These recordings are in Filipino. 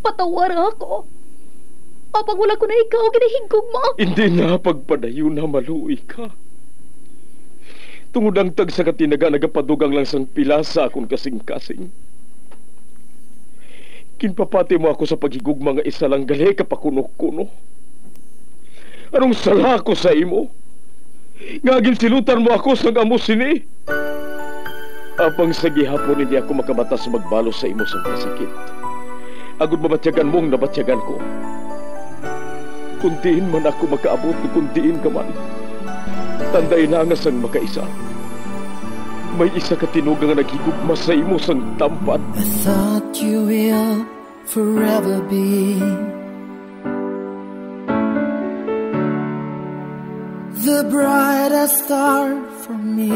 patawar ako. Apag wala ko na ikaw, ginahigog mo. Hindi na pagpadayon na maluoy ka. Tungod ang tag sa katinaga nagapadugang lang sang pilasa akong kasing-kasing. Kinpapati mo ako sa paghigugma nga isa lang gali kapakuno-kuno. Anong sala ko sa imo? Ngagin silutan mo ako sa amo sini. Apang sa gihapon hindi ako makabatas magbalo sa imo sa kasakit. Agud mabatyagan mong nabatyagan ko. Kundiin man ako makaabot, kundiin ka man. Tanday na nga sang makaisa. May isa ka tinugang nga naghigugma sa imo sang tampad. I thought you will forever be the brightest star for me.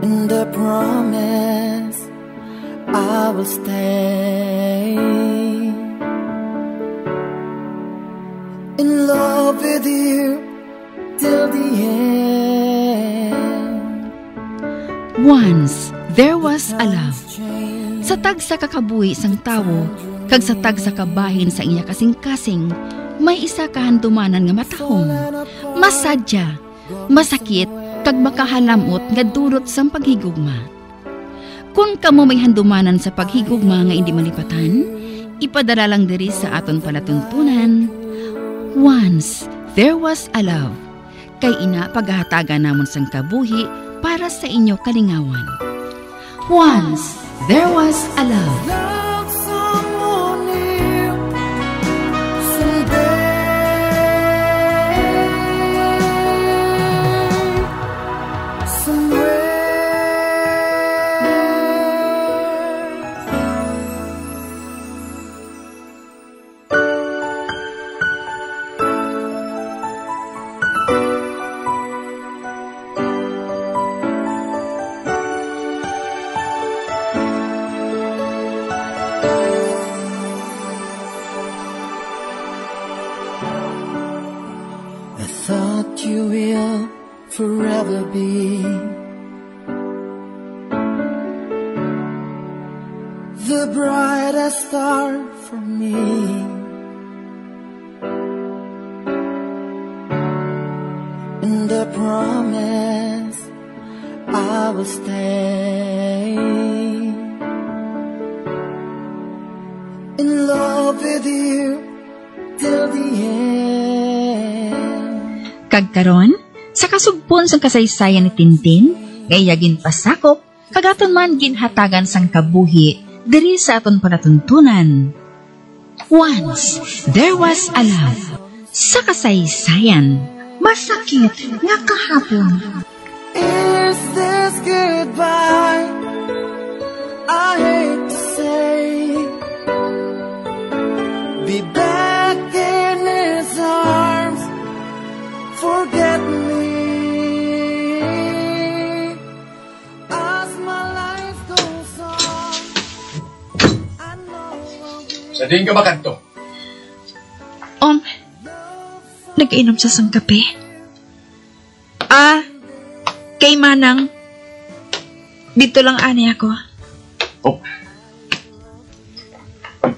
And I promise I will stay in love with you till the end. Once there was a love. Sa tag sa kakabuhi sang tawo, kag sa tag sa kabahin sa iya kasing-kasing, may isa kahandumanan nga matahong, masadya, masakit, kag makahalamot nga durot sang paghigugma. Kung kamo may handumanan sa paghigugma nga hindi malipatan, ipadala lang diri sa aton palatuntunan. Once there was a love. Kay ina paghahatagan namon sang kabuhi para sa inyo kalingawan. Once there was a love. You will forever be the brightest star for me. And I promise I will stay in love with you till the end. Kagkaron, sa kasugpon sang kasaysayan ni Tintin, gayagin pasakop, kagaton man ginhatagan sang kabuhi, diri sa aton palatuntunan. Once, there was a love. Sa kasaysayan, masakit nga kahapon. Is this goodbye? I hate to say, be back in his arms. Forget me as my life goes on. I know I'll be. Sa din ka makanto? Nag-inom sa sang kape. Kay Manang. Dito lang ani ako. Oh.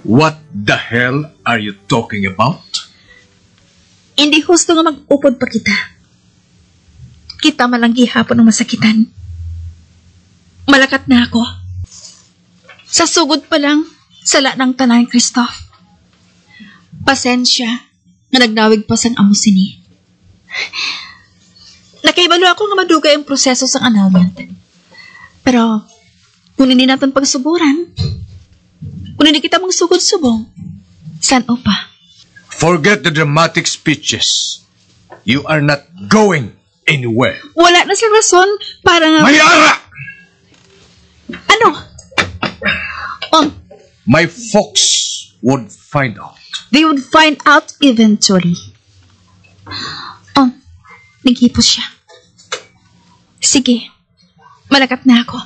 What the hell are you talking about? Hindi husto nga mag-upod pa kita. Kita malang gihapon ng masakitan. Malakat na ako. Sa sugod pa lang, sala ng tanan, Christoph. Pasensya, nga nagdawig pa sang amo sini. Nakaibalo ako nga madugay ang proseso sang annulment. Pero, kung hindi natin pagsuburan, kung hindi kita mong sugod-subong, san o pa? Forget the dramatic speeches. You are not going anywhere. Wala na sa rason para nga... Mayara! Ano? My folks would find out. They would find out eventually. Naghipos siya. Sige, malakat na ako.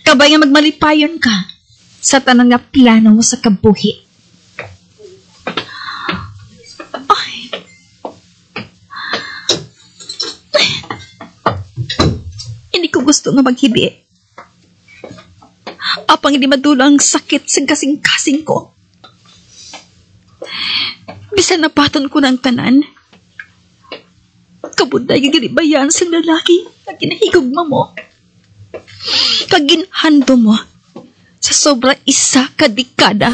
Kabay nga magmalipayon ka sa tanang nga plano mo sa kabuhi. Hindi ko gusto nga maghibi. Apang hindi madulo ang sakit sa kasing-kasing ko. Bisan napaton ko ng tanan. Kabuday gagalibayan sa lalaki na kinahigugma mo. Kaginhando mo sa sobra isa ka dekada.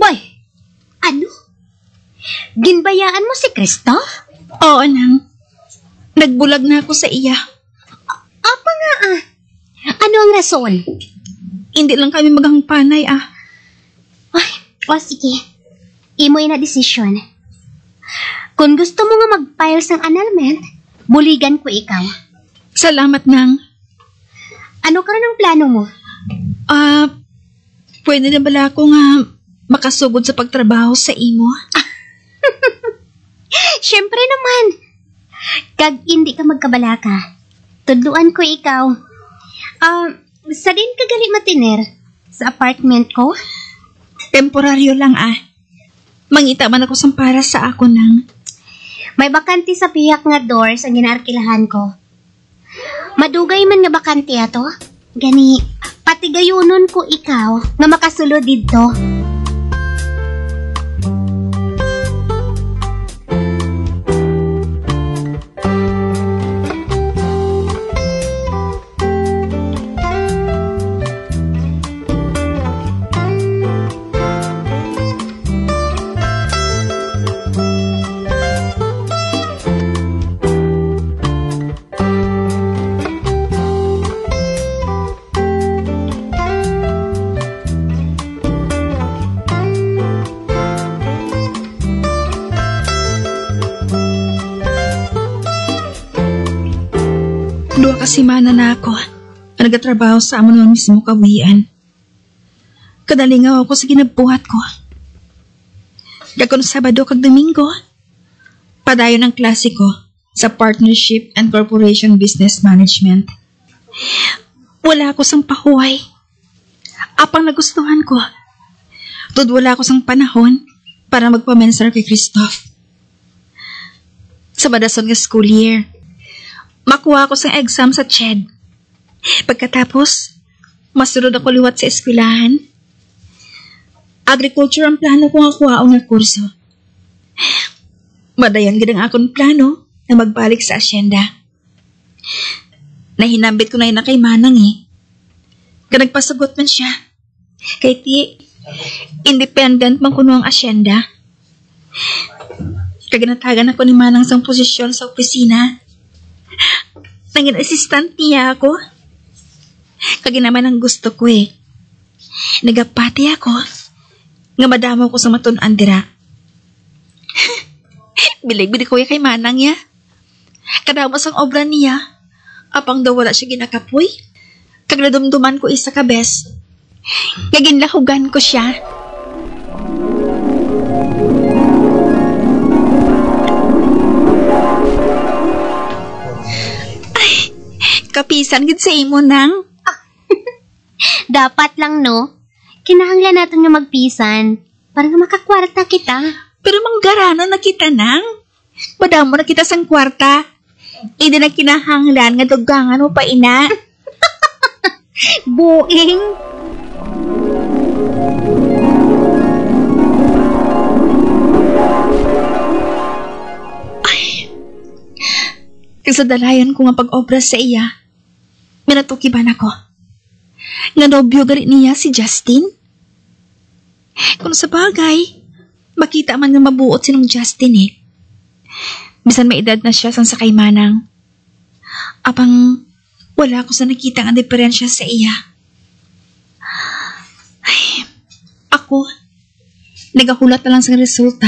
Boy, ano? Ginbayaan mo si Christoph? Oo, nang. Nagbulag na ako sa iya. Apa nga Ano ang rason? Hindi lang kami maghangpanay Ay, o sige. Imoy na desisyon. Kung gusto mo nga mag-file sang annulment, buligan ko ikaw. Salamat, nang. Ano ka ng plano mo? Pwede na bala ako nga makasugod sa pagtrabaho sa imo? Siyempre naman. Kag hindi ka magkabalaka. Tudluan ko ikaw. Sa din ka gali matiner sa apartment ko? Temporaryo lang Mangita man ako sang para sa ako nang. May bakante sa piyak nga doors ang ginarkilahan ko. Madugay man nga bakante ato. Gani, pati gayunon ko ikaw nga makasulod dito. Dua kasimana na ako nagatrabaho sa amon ng mismo kawian. Kadalingaw ako sa ginabuhat ko. Dagkon Sabado kag Domingo, padayon ang klase ko sa Partnership and Corporation Business Management. Wala ako sang pahuway. Apang nagustuhan ko. Wala ako sang panahon para magpamensar kay Christoph. Sa badason nga school year, makuha ako sa exam sa CHED. Pagkatapos, masunod ako liwat sa eskwelahan. Agriculture ang plano ko nga kuha nga kurso. Madayan gid ang akong plano na magbalik sa asyenda. Nahinambit ko na yun na kay Manang Kaya nagpasagot man siya. Kay ti, independent man kuno ang asyenda. Kaginatagan ako ni Manang sa posisyon sa opisina. Naging assistant niya ako. Kaginaman ang gusto ko Nagapati ako. Nga madama ko sa matun-an dira. Bilig-bilig ko kay Manang ya. Kadamos ang obra niya. Apang daw wala siya ginakapoy. Kagladumduman ko isa ka bes. Gaginlahugan ko siya. Kapisan gid sa imo nang. Dapat lang no. Kinahanglan natin nga magpisan para nga makakwarta kita. Pero manggarano na kita nang. Madamo na kita sang kwarta. Hindi na kinahanglan nga dugangan mo pa ina. Buing. Kasadalayan ko nga pag-obra sa iya. Minatukiban ako. Nga nobyo gari niya si Justin. Kung sa bagay, makita man nga mabuot sinong Justin Bisan may edad na siya sang sakay Manang. Apang wala ko sa nakita ang diferensya sa iya. Ay, ako, nagahulat na lang sa resulta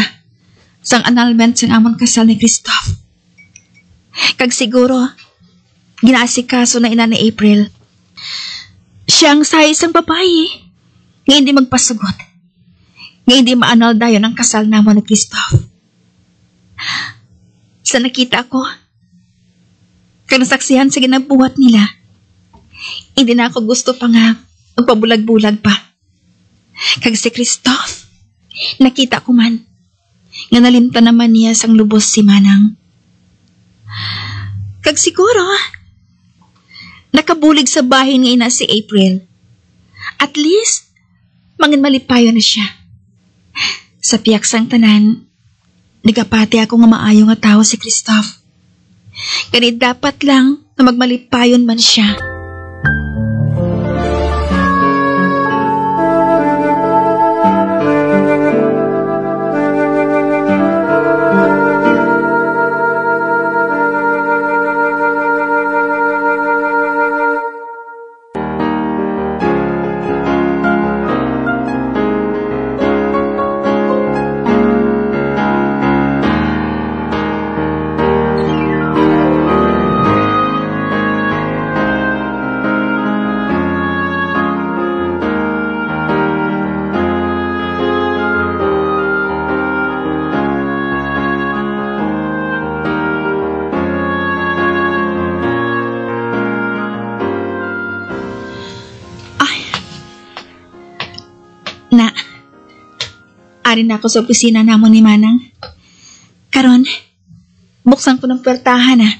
sang annulment sang amon kasal ni Christoph. Kag siguro, ginaasikaso na ina ni April. Siyang sa isang babae, nga hindi magpasugot, nga hindi maanal dayon ang kasal namon ni Christoph. Sa nakita ko, kag nasaksihan sa ginabuhat nila. Hindi na ako gusto pa nga magpabulag-bulag pa. Kag si Christoph, nakita ko man nga nalimtan naman niya sang lubos si Manang. Kag siguro, nakabulig sa bahin nga ina si April. At least, mangin malipayo na siya. Sa piyak sang tanan, nagapati ako nga maayo nga tao si Christoph. Ganit dapat lang na magmalipayon man siya. Ari na ako sa opisina namon ni Manang. Karon, buksan ko ng puwertahan ha.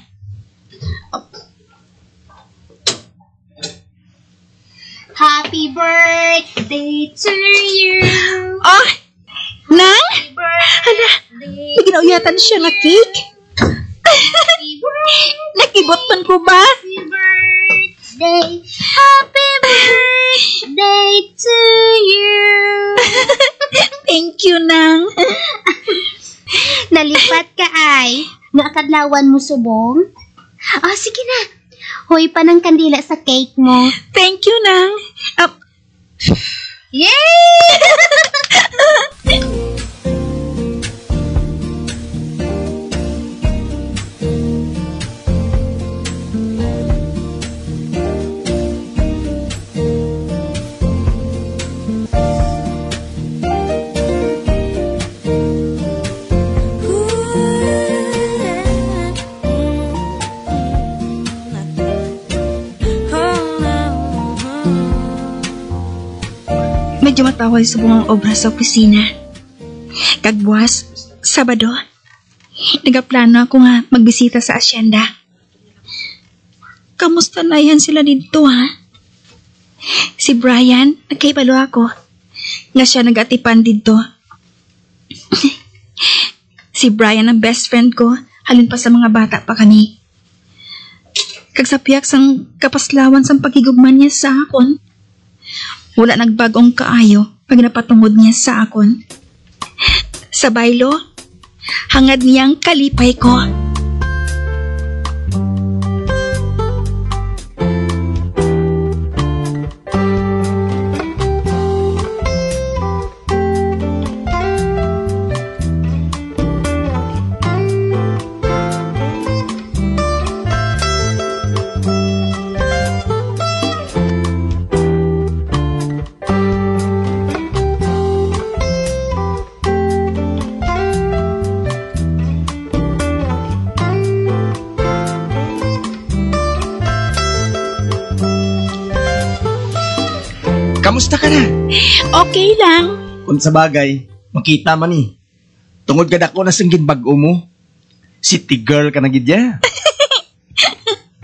Happy birthday to you. Oh! Nang? Hala, Birthday. may ginauyatan siya na cake. Happy birthday. Nakibot man ko ba? Happy birthday. Happy birthday to you. Thank you, Nang. Nalipat ka ay. Nga kadlawan mo subong. Ah, sige na. Hoy pa ng kandila sa cake mo. Thank you, Nang. Yay! Medyo mataway subong ang obra sa opisina. Kagbuwas, Sabado, nagaplano ako nga magbisita sa asyenda. Kamusta na yan sila dito, ha? Si Brian, nagkaibalo ako. Nga siya nag-atipan dito. Si Brian ang best friend ko, halin pa sa mga bata pa kami. Kag sa piyak sang kapaslawan sang pagigugman niya sa akon, wala nagbagong kaayo pag napatungod niya sa akon. Sa baylo, hangad niyang kalipay ko. Kamusta ka na? Okay lang. Kung sa bagay, makita man eh. Tungod ka dako na sanggin bag-o mo. City girl ka na gidya.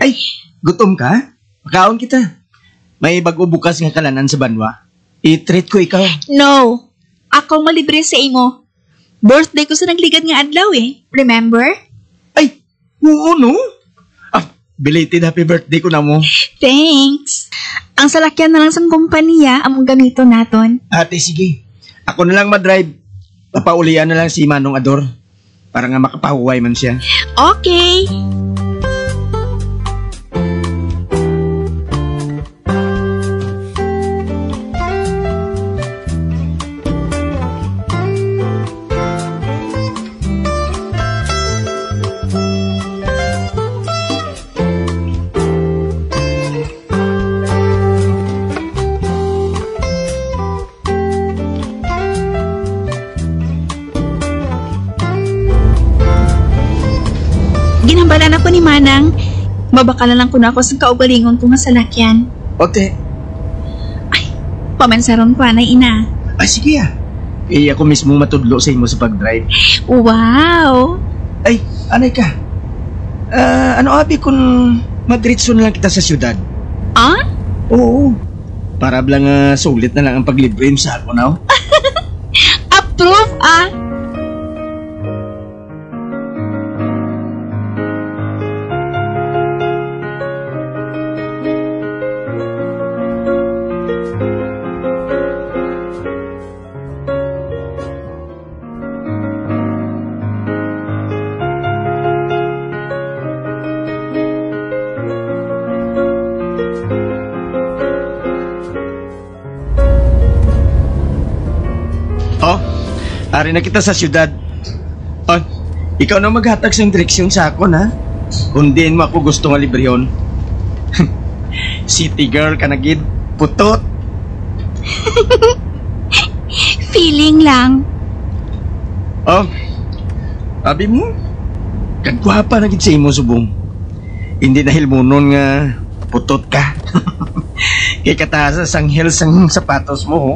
Ay, gutom ka? Makaon kita. May bag-o bukas nga kalanan sa banwa. I-treat ko ikaw. No, ako malibre sa imo. Birthday ko sa nagligad nga adlaw eh. Remember? Ay, oo no? Ah, belated happy birthday ko na mo. Thanks. Ang salakyan na lang sa kumpanya among gamito naton. Ate, sige. Ako na lang madrive. Papaulian na lang si Manong Ador. Para nga makapahuway man siya. Okay. Ginambalan ako ni Manang Mabakala lang ko na ako sa kaugalingon ko nga salakyan. Ote. Ay, pamansaron ko na ina. Ay, sige ah. Ako mismo matudlo sa imo sa pag-drive. Wow! Ay, anay ka. Ano abi kung madritso na lang kita sa syudad? Ah? Oo. Para blang sulit na lang ang paglibre sa ako now. Approve ah! Ari na kita sa syudad. Oh, ikaw na maghatag sa direksyon sa ako na. Kundin mo ako gusto nga librehon. City girl ka na gid. Putot. Feeling lang. Oh, abi mo. Kagwapa na gid sa imo subong. Hindi dahil munon nga putot ka. Kay katasa sang heels ang sapatos mo ho.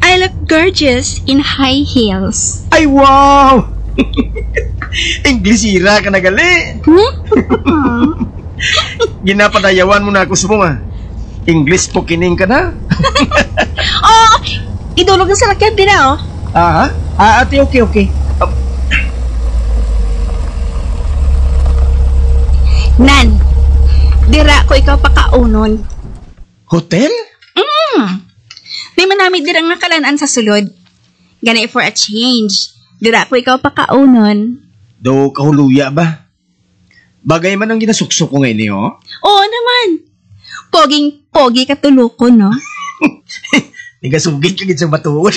I look gorgeous in high heels. Ay, wow! Inglesira ka na gali. Ginapadayawan mo na ako subong ah. English po kining ka na. Oh! Idulog na sa lakyan din ah, oh. Ah, ate, okay. Nan, dira ko ikaw pakaunon. Hotel? Di man namin dirang nakalanan sa sulod. Gana for a change. Dira ko ikaw pakaunon. Do kahuluya ba? Bagay man ang ginasuksok ko ngayon eh, oh. Oo naman. Poging-pogi katuloko, no? Nagasugit ka gid sa batuod.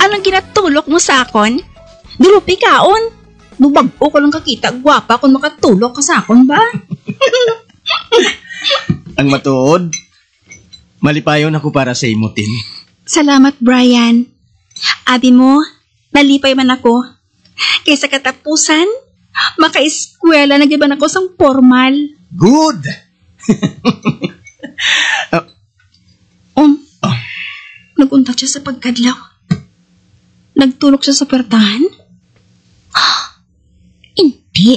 Anong ginatulok mo sa akon? Dulupi kaon. Nubag-o ko lang kakita, gwapa kung makatulok ka sa akon ba? Ang matuod, malipayon ako para sa imo, Tin. Salamat, Brian. Abi mo, nalipay man ako. Kaysa katapusan, maka-eskwela na giban ako sang formal. Good! Nagunta siya sa pagkadlaw. Nagtulok siya sa pertahan? Hindi.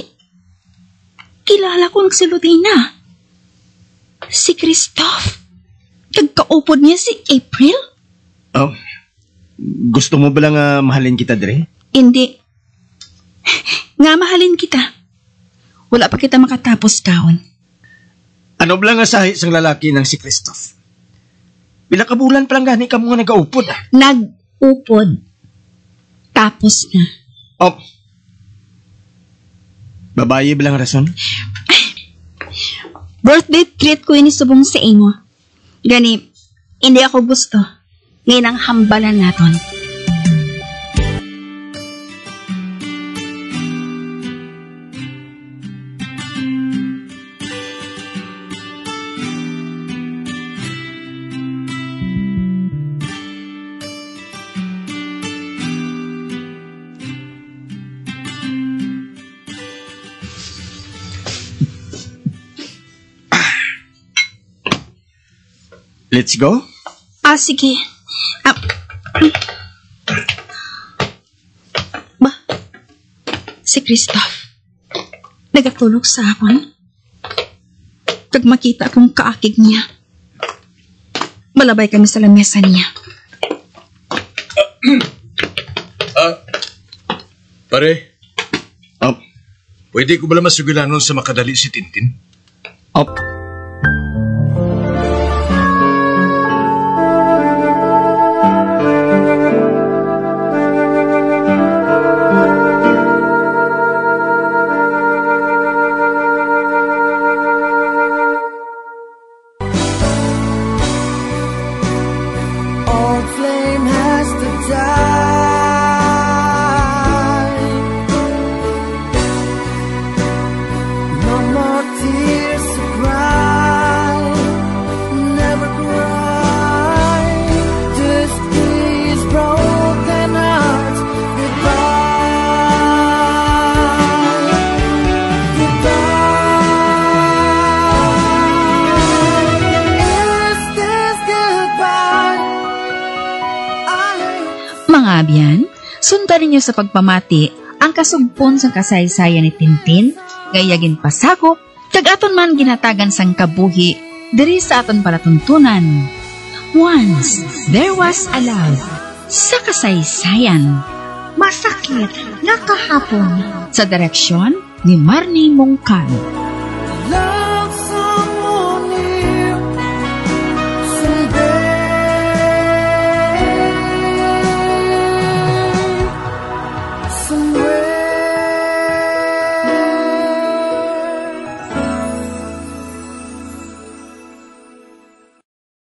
Kilala ko nagsiluti na. Si Christoph. Kagkaupod niya si April? Oh, gusto mo ba lang mahalin kita, Dre? Hindi. Nga mahalin kita. Wala pa kita makatapos kaon. Ano ba lang sa isang lalaki ng si Christoph? Pila ka bulan pa lang gani ka mo nga nag-aupod ah. Nag-upod. Tapos na. Oh. Babae bilang rason? Birthday treat ko inisubong sa imo. Gani, hindi ako gusto. Ngayon ang hambalan naton. Let's go? Sige. Ba? Si Christoph. Nagatulog sa akon. Kag makita akong kaakig niya. Malabay kami sa lamesa niya. Pare. Pwede ko bala masugilanon sa makadali si Tintin? Mabyan, sundan ninyo sa pagpamati ang kasugpon sa kasaysayan ni Tintin, gayagin pasakop, kag aton man ginatagan sang kabuhi, diri sa aton palatuntunan. Once, there was a love sa kasaysayan. Masakit nga kahapon. Sa direksyon ni Marnie Mongkan.